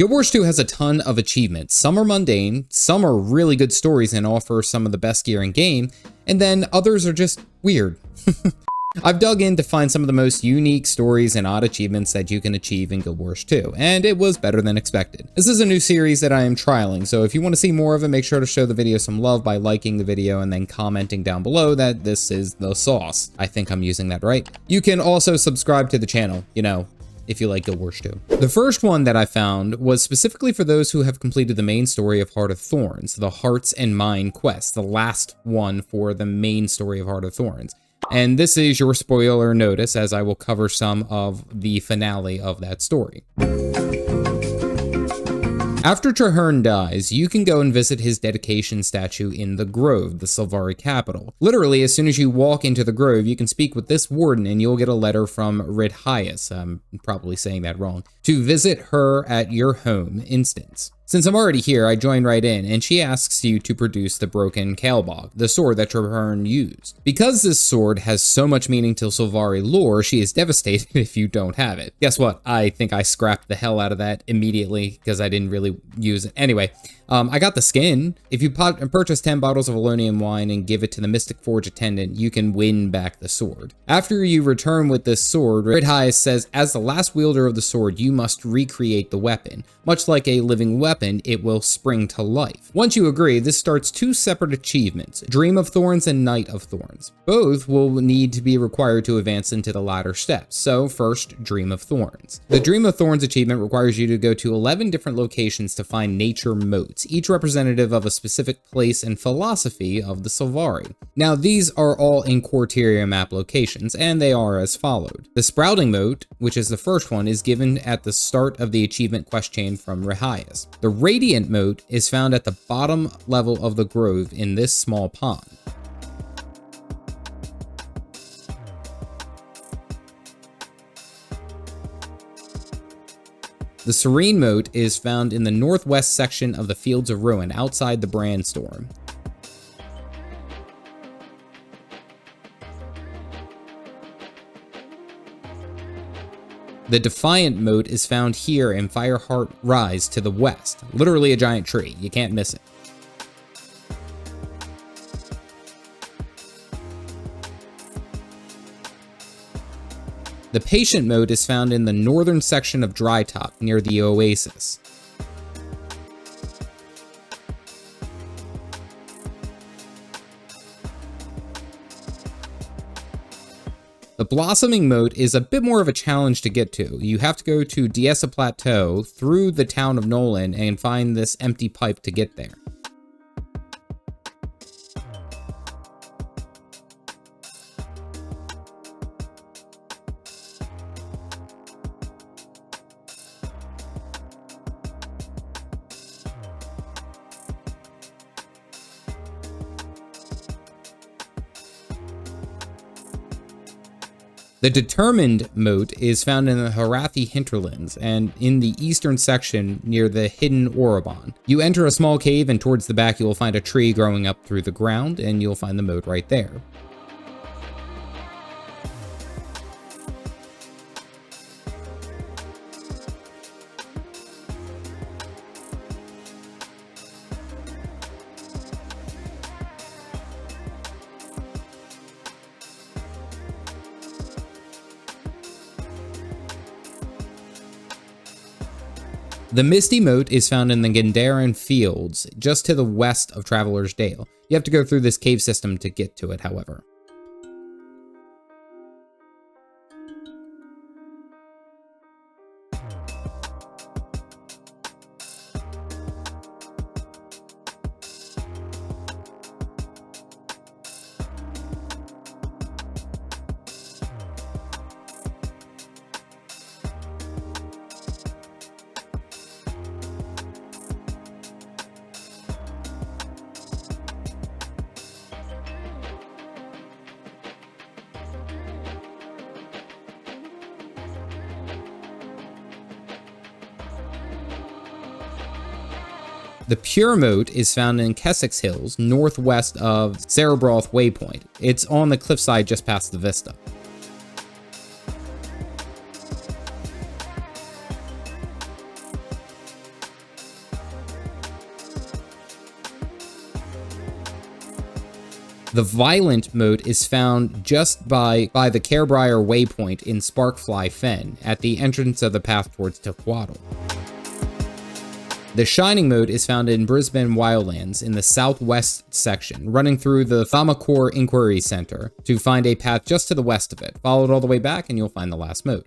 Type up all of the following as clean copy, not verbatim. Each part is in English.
Guild Wars 2 has a ton of achievements. Some are mundane, some are really good stories and offer some of the best gear in game, and then others are just weird. I've dug in to find some of the most unique stories and odd achievements that you can achieve in Guild Wars 2, and it was better than expected. This is a new series that I am trialing, so if you want to see more of it, make sure to show the video some love by liking the video and then commenting down below that this is the sauce. I think I'm using that right. You can also subscribe to the channel, you know, if you like Guild Wars 2. The first one that I found was specifically for those who have completed the main story of Heart of Thorns, the Hearts and Mind quest, the last one for the main story of Heart of Thorns. And this is your spoiler notice, as I will cover some of the finale of that story. After Traherne dies, you can go and visit his dedication statue in the Grove, the Sylvari capital. Literally, as soon as you walk into the Grove, you can speak with this warden and you'll get a letter from Ridhias, I'm probably saying that wrong, to visit her at your home instance. Since I'm already here, I join right in, and she asks you to produce the broken Kaelbog, the sword that Traherne used. Because this sword has so much meaning to Sylvari lore, she is devastated if you don't have it. Guess what? I think I scrapped the hell out of that immediately because I didn't really use it. Anyway, I got the skin. If you purchase 10 bottles of Elonium wine and give it to the Mystic Forge attendant, you can win back the sword. After you return with this sword, Ridhias says, as the last wielder of the sword, you must recreate the weapon. Much like a living weapon, it will spring to life. Once you agree, this starts two separate achievements, Dream of Thorns and Night of Thorns. Both will need to be required to advance into the latter steps. So first, Dream of Thorns. The Dream of Thorns achievement requires you to go to 11 different locations to find nature moats, each representative of a specific place and philosophy of the Sylvari. Now, these are all in Quarteria map locations, and they are as followed. The Sprouting Moat, which is the first one, is given at the start of the achievement quest chain from Ridhias. The Radiant Moat is found at the bottom level of the Grove in this small pond. The Serene Moat is found in the northwest section of the Fields of Ruin, outside the Brandstorm. The Defiant Moat is found here in Fireheart Rise to the west, literally a giant tree, you can't miss it. The Patient Moat is found in the northern section of Drytop, near the Oasis. The Blossoming Moat is a bit more of a challenge to get to. You have to go to Diessa Plateau through the town of Nolan and find this empty pipe to get there. The Determined Moat is found in the Harathi hinterlands and in the eastern section near the hidden Orobon. You enter a small cave and towards the back you will find a tree growing up through the ground and you'll find the moat right there. The Misty Moat is found in the Gendaran Fields, just to the west of Traveler's Dale. You have to go through this cave system to get to it, however. The Pure Moat is found in Kessex Hills, northwest of Cerebroth Waypoint. It's on the cliffside just past the vista. The Violent mode is found just by the Carebriar waypoint in Sparkfly Fen at the entrance of the path towards Tequatl. The Shining mode is found in Brisbane Wildlands in the southwest section, running through the Thaumacore Inquiry Center to find a path just to the west of it. Follow it all the way back and you'll find the last mode.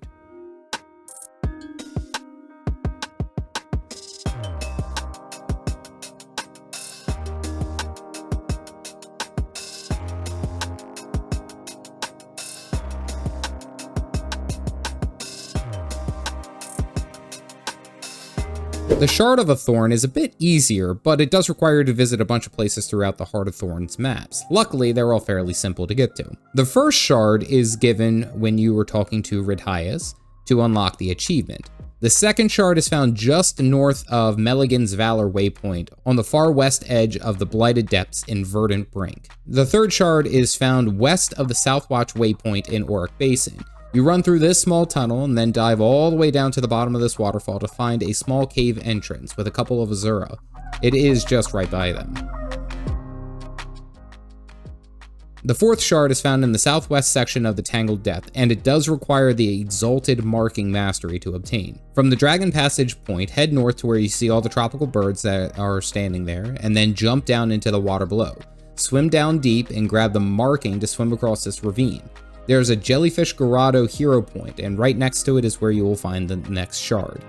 The Shard of a Thorn is a bit easier, but it does require you to visit a bunch of places throughout the Heart of Thorns maps. Luckily, they're all fairly simple to get to. The first shard is given when you were talking to Ridhias to unlock the achievement. The second shard is found just north of Meligan's Valor waypoint on the far west edge of the Blighted Depths in Verdant Brink. The third shard is found west of the Southwatch waypoint in Auric Basin. You run through this small tunnel and then dive all the way down to the bottom of this waterfall to find a small cave entrance with a couple of Azura. It is just right by them. The fourth shard is found in the southwest section of the Tangled Depth, and it does require the Exalted Marking Mastery to obtain. From the Dragon Passage point, head north to where you see all the tropical birds that are standing there, and then jump down into the water below. Swim down deep and grab the marking to swim across this ravine. There's a Jellyfish Grotto hero point, and right next to it is where you will find the next shard.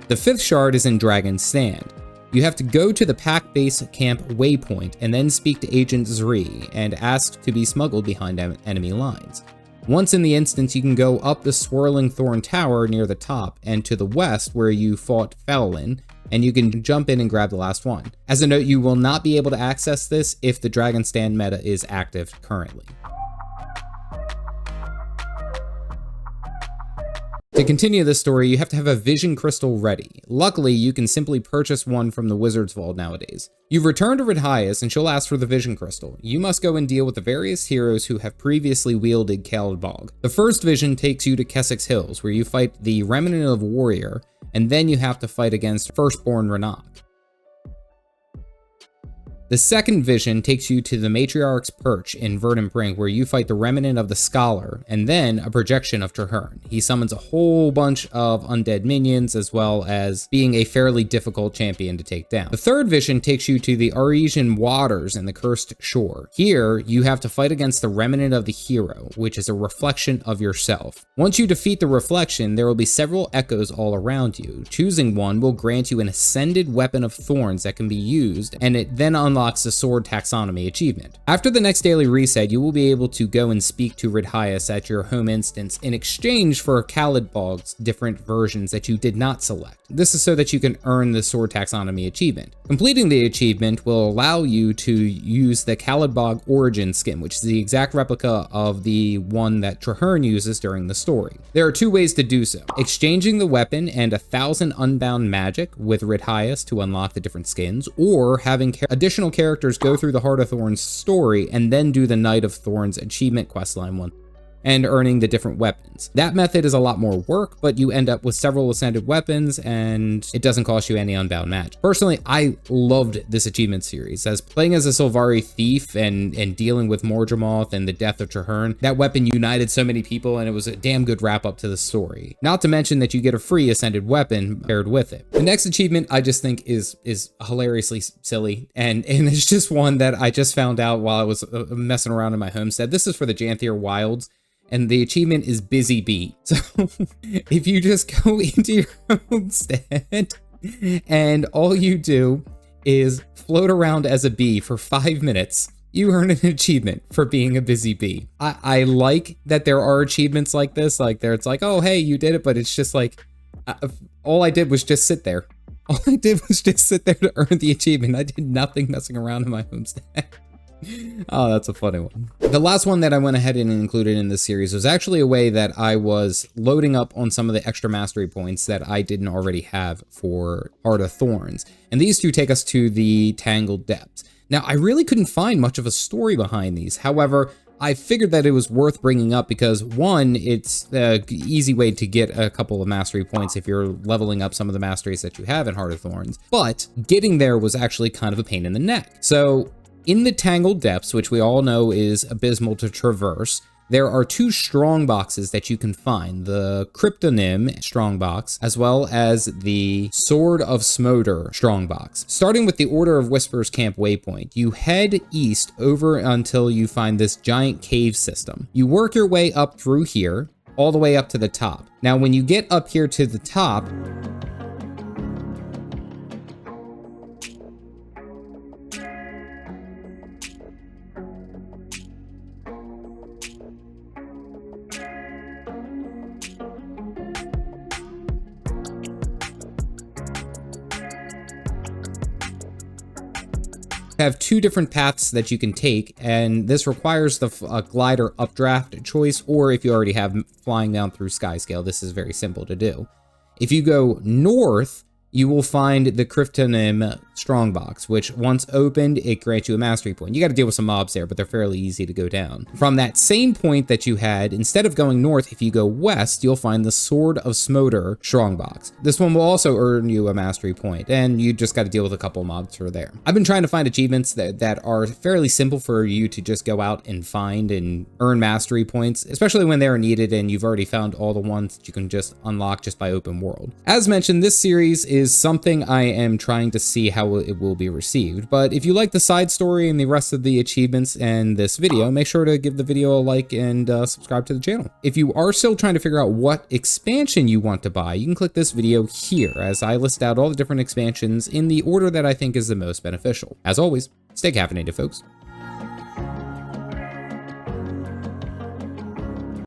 The fifth shard is in Dragon's Stand. You have to go to the Pack Base Camp waypoint and then speak to Agent Zri and ask to be smuggled behind enemy lines. Once in the instance, you can go up the Swirling Thorn Tower near the top and to the west where you fought Fowlin, and you can jump in and grab the last one. As a note, you will not be able to access this if the Dragon Stand meta is active currently. To continue this story, you have to have a Vision Crystal ready. Luckily, you can simply purchase one from the Wizard's Vault nowadays. You've returned to Ridhias and she'll ask for the Vision Crystal. You must go and deal with the various heroes who have previously wielded Caladbog. The first vision takes you to Kessex Hills, where you fight the Remnant of Warrior, and then you have to fight against Firstborn Renak. The second vision takes you to the Matriarch's Perch in Verdant Brink, where you fight the Remnant of the Scholar, and then a projection of Traherne. He summons a whole bunch of undead minions, as well as being a fairly difficult champion to take down. The third vision takes you to the Aresian Waters and the Cursed Shore. Here, you have to fight against the Remnant of the Hero, which is a reflection of yourself. Once you defeat the reflection, there will be several echoes all around you. Choosing one will grant you an Ascended Weapon of Thorns that can be used, and it then unlocks the Sword Taxonomy achievement. After the next daily reset, you will be able to go and speak to Ridhias at your home instance in exchange for Caladbog's different versions that you did not select. This is so that you can earn the Sword Taxonomy achievement. Completing the achievement will allow you to use the Caladbog Origin skin, which is the exact replica of the one that Traherne uses during the story. There are two ways to do so: exchanging the weapon and 1,000 unbound magic with Ridhias to unlock the different skins, or having additional characters go through the Heart of Thorns story and then do the Knight of Thorns achievement questline one, and earning the different weapons. That method is a lot more work, but you end up with several ascended weapons and it doesn't cost you any unbound magic. Personally, I loved this achievement series. As playing as a Sylvari thief and dealing with Mordramoth and the death of Traherne, that weapon united so many people and it was a damn good wrap up to the story. Not to mention that you get a free ascended weapon paired with it. The next achievement I just think is hilariously silly, and it's just one that I just found out while I was messing around in my homestead. This is for the Janthier Wilds, and the achievement is Busy Bee. So if you just go into your homestead and all you do is float around as a bee for 5 minutes, you earn an achievement for being a busy bee. I like that there are achievements like this, like there it's like, oh hey, you did it, but it's just like, all I did was just sit there. All I did was just sit there to earn the achievement. I did nothing messing around in my homestead. Oh, that's a funny one. The last one that I went ahead and included in this series was actually a way that I was loading up on some of the extra mastery points that I didn't already have for Heart of Thorns. And these two take us to the Tangled Depths. Now, I really couldn't find much of a story behind these. However, I figured that it was worth bringing up because, one, it's an easy way to get a couple of mastery points if you're leveling up some of the masteries that you have in Heart of Thorns, but getting there was actually kind of a pain in the neck. So in the Tangled depths, which we all know is abysmal to traverse, there are 2 strongboxes that you can find, the Cryptonym strongbox, as well as the Sword of Smoder strongbox. Starting with the Order of Whispers camp waypoint, you head east over until you find this giant cave system. You work your way up through here, all the way up to the top. Now, when you get up here to the top, have 2 different paths that you can take, and this requires the glider updraft choice, or if you already have flying down through Skyscale, this is very simple to do. If you go north, you will find the Cryptonym Strongbox, which once opened, it grants you a mastery point. You got to deal with some mobs there, but they're fairly easy to go down. From that same point that you had, instead of going north, if you go west, you'll find the Sword of Smoder Strongbox. This one will also earn you a mastery point, and you just got to deal with a couple mobs for there. I've been trying to find achievements that are fairly simple for you to just go out and find and earn mastery points, especially when they're needed and you've already found all the ones that you can just unlock just by open world. As mentioned, this series is something I am trying to see how it will be received, but if you like the side story and the rest of the achievements in this video, make sure to give the video a like and subscribe to the channel. If you are still trying to figure out what expansion you want to buy, you can click this video here as I list out all the different expansions in the order that I think is the most beneficial. As always, stay caffeinated, folks.